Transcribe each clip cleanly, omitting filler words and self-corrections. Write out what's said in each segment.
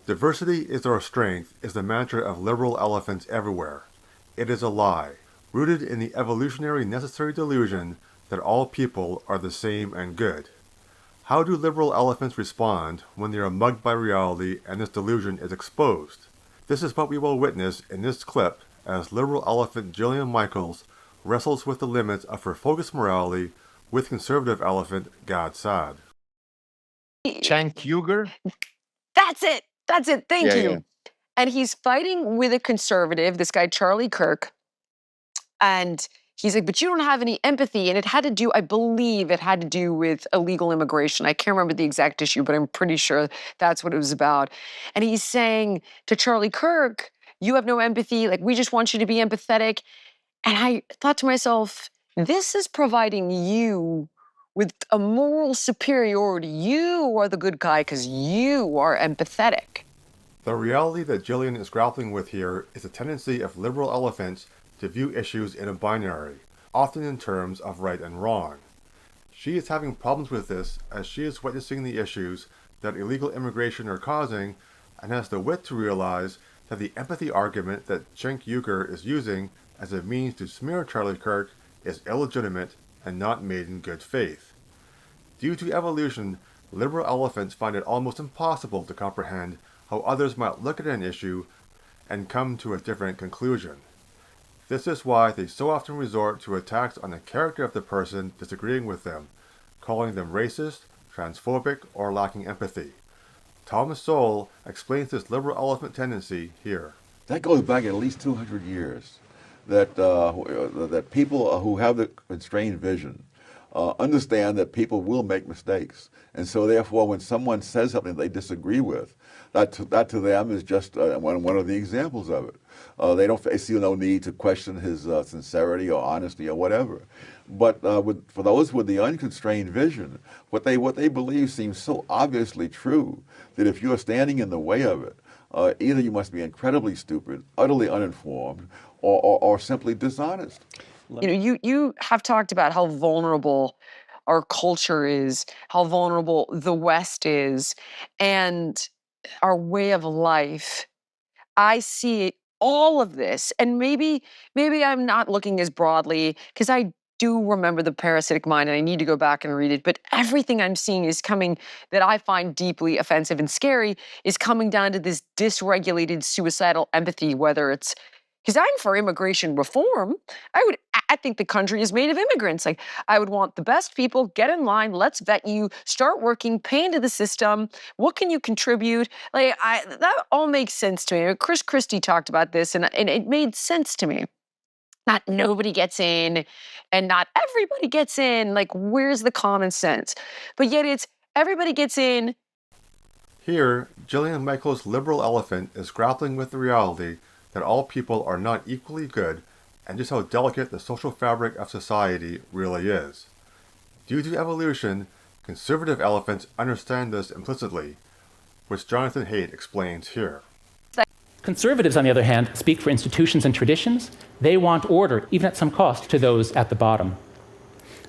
Diversity is our strength is the mantra of liberal elephants everywhere. It is a lie, rooted in the evolutionary necessary delusion that all people are the same and good. How do liberal elephants respond when they are mugged by reality and this delusion is exposed? This is what we will witness in this clip as liberal elephant Jillian Michaels wrestles with the limits of her focused morality with conservative elephant Gad Saad. Cenk Uygur? That's it. That's it. Thank you. Yeah. And he's fighting with a conservative, this guy, Charlie Kirk. And he's like, but you don't have any empathy. And it had to do, I believe it had to do with illegal immigration. I can't remember the exact issue, but I'm pretty sure that's what it was about. And he's saying to Charlie Kirk, you have no empathy. Like, we just want you to be empathetic. And I thought to myself, this is providing you with a moral superiority. You are the good guy because you are empathetic. The reality that Jillian is grappling with here is the tendency of liberal elephants to view issues in a binary, often in terms of right and wrong. She is having problems with this as she is witnessing the issues that illegal immigration are causing and has the wit to realize that the empathy argument that Cenk Uygur is using as a means to smear Charlie Kirk is illegitimate and not made in good faith. Due to evolution, liberal elephants find it almost impossible to comprehend how others might look at an issue and come to a different conclusion. This is why they so often resort to attacks on the character of the person disagreeing with them, calling them racist, transphobic, or lacking empathy. Thomas Sowell explains this liberal elephant tendency here. That goes back at least 200 years. That people who have the constrained vision understand that people will make mistakes. And so therefore, when someone says something they disagree with, that to them is just one of the examples of it. They see no need to question his sincerity or honesty or whatever. But for those with the unconstrained vision, what they believe seems so obviously true that if you're standing in the way of it, either you must be incredibly stupid, utterly uninformed, or simply dishonest. You know, you have talked about how vulnerable our culture is, how vulnerable the West is, and our way of life. I see all of this, and maybe I'm not looking as broadly because I do remember The Parasitic Mind and I need to go back and read it, but everything I'm seeing is coming that I find deeply offensive and scary is coming down to this dysregulated suicidal empathy, whether it's because I'm for immigration reform. I think the country is made of immigrants. Like, I would want the best people, get in line, let's vet you, start working, pay into the system. What can you contribute? Like, that all makes sense to me. Chris Christie talked about this, and it made sense to me. Not nobody gets in, and not everybody gets in. Like, where's the common sense? But yet it's everybody gets in. Here, Jillian Michaels' liberal elephant is grappling with the reality that all people are not equally good and just how delicate the social fabric of society really is. Due to evolution, conservative elephants understand this implicitly, which Jonathan Haidt explains here. Conservatives, on the other hand, speak for institutions and traditions. They want order, even at some cost, to those at the bottom.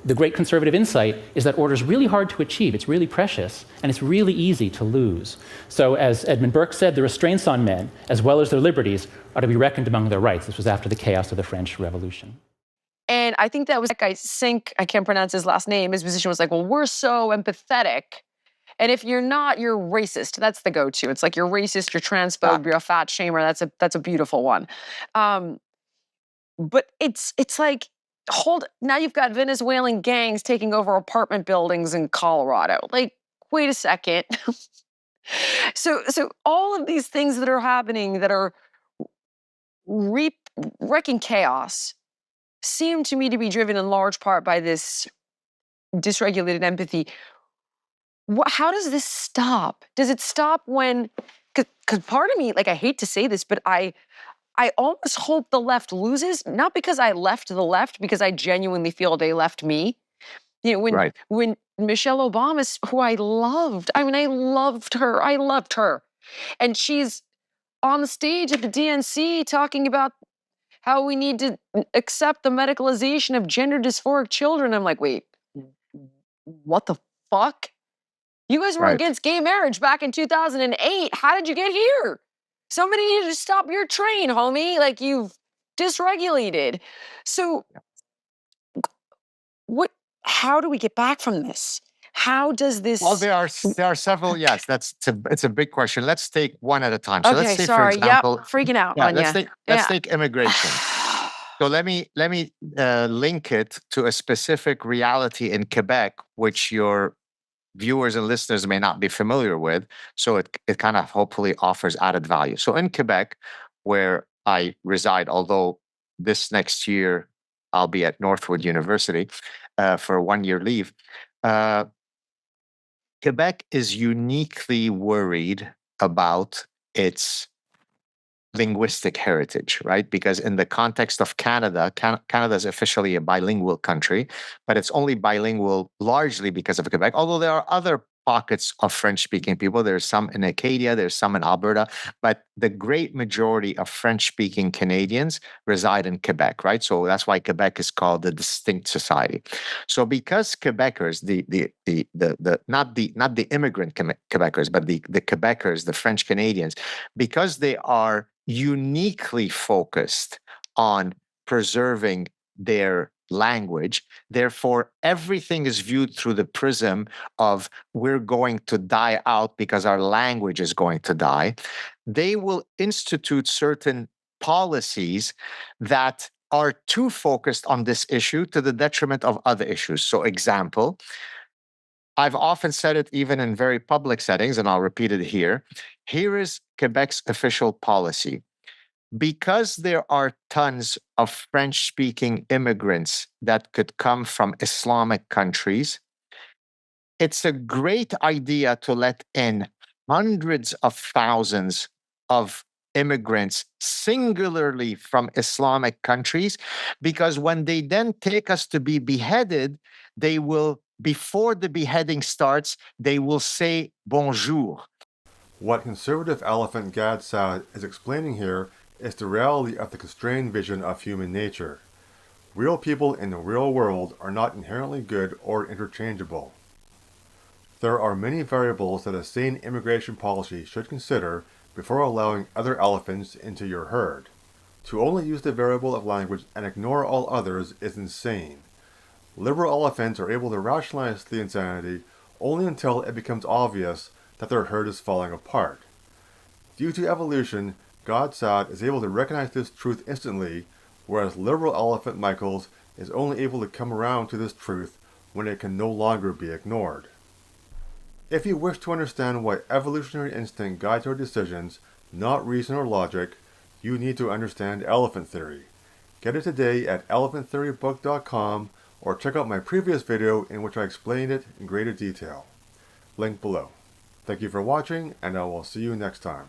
The great conservative insight is that order is really hard to achieve, it's really precious, and it's really easy to lose. So as Edmund Burke said, the restraints on men, as well as their liberties, are to be reckoned among their rights. This was after the chaos of the French Revolution. And I think that was that guy, Sink, I can't pronounce his last name, his position was like, well, we're so empathetic. And if you're not, you're racist. That's the go-to. It's like you're racist, you're transphobe, you're a fat shamer. That's a beautiful one. But it's like, now you've got Venezuelan gangs taking over apartment buildings in Colorado. Like, wait a second. So all of these things that are happening that are wrecking chaos seem to me to be driven in large part by this dysregulated empathy. How does this stop? Does it stop when, because part of me, like, I hate to say this, but I almost hope the left loses, not because I left the left, because I genuinely feel they left me. You know, when Michelle Obama, who I loved, I loved her. And she's on the stage at the DNC talking about how we need to accept the medicalization of gender dysphoric children. I'm like, wait, what the fuck? You guys were Right. against gay marriage back in 2008. How did you get here? Somebody needed to stop your train, homie. Like, you've dysregulated. So what, how do we get back from this? How does this? Well, there are several. Yes, it's a big question. Let's take one at a time. So let's Okay, say, for sorry. Yep, example, freaking out yeah, on let's you. take let's take immigration. So let me link it to a specific reality in Quebec, which your viewers and listeners may not be familiar with. So it kind of hopefully offers added value. So in Quebec, where I reside, although this next year I'll be at Northwood University for a 1-year leave, uh, Quebec is uniquely worried about its linguistic heritage, right? Because in the context of Canada, Canada is officially a bilingual country, but it's only bilingual largely because of Quebec, although there are other pockets of French-speaking people. There's some in Acadia, there's some in Alberta, but the great majority of French-speaking Canadians reside in Quebec, right? So that's why Quebec is called the distinct society. So because Quebecers, not the immigrant Quebecers, but the Quebecers, the French Canadians, because they are uniquely focused on preserving their language. Therefore, everything is viewed through the prism of we're going to die out because our language is going to die. They will institute certain policies that are too focused on this issue to the detriment of other issues. So, example, I've often said it even in very public settings, and I'll repeat it here. Here is Quebec's official policy. Because there are tons of French-speaking immigrants that could come from Islamic countries, it's a great idea to let in hundreds of thousands of immigrants singularly from Islamic countries, because when they then take us to be beheaded, they will, before the beheading starts, they will say bonjour. What conservative elephant Gad Saad is explaining here is the reality of the constrained vision of human nature. Real people in the real world are not inherently good or interchangeable. There are many variables that a sane immigration policy should consider before allowing other elephants into your herd. To only use the variable of language and ignore all others is insane. Liberal elephants are able to rationalize the insanity only until it becomes obvious that their herd is falling apart. Due to evolution, Gad Saad is able to recognize this truth instantly, whereas liberal elephant Michaels is only able to come around to this truth when it can no longer be ignored. If you wish to understand why evolutionary instinct guides our decisions, not reason or logic, you need to understand elephant theory. Get it today at elephanttheorybook.com or check out my previous video in which I explained it in greater detail. Link below. Thank you for watching, and I will see you next time.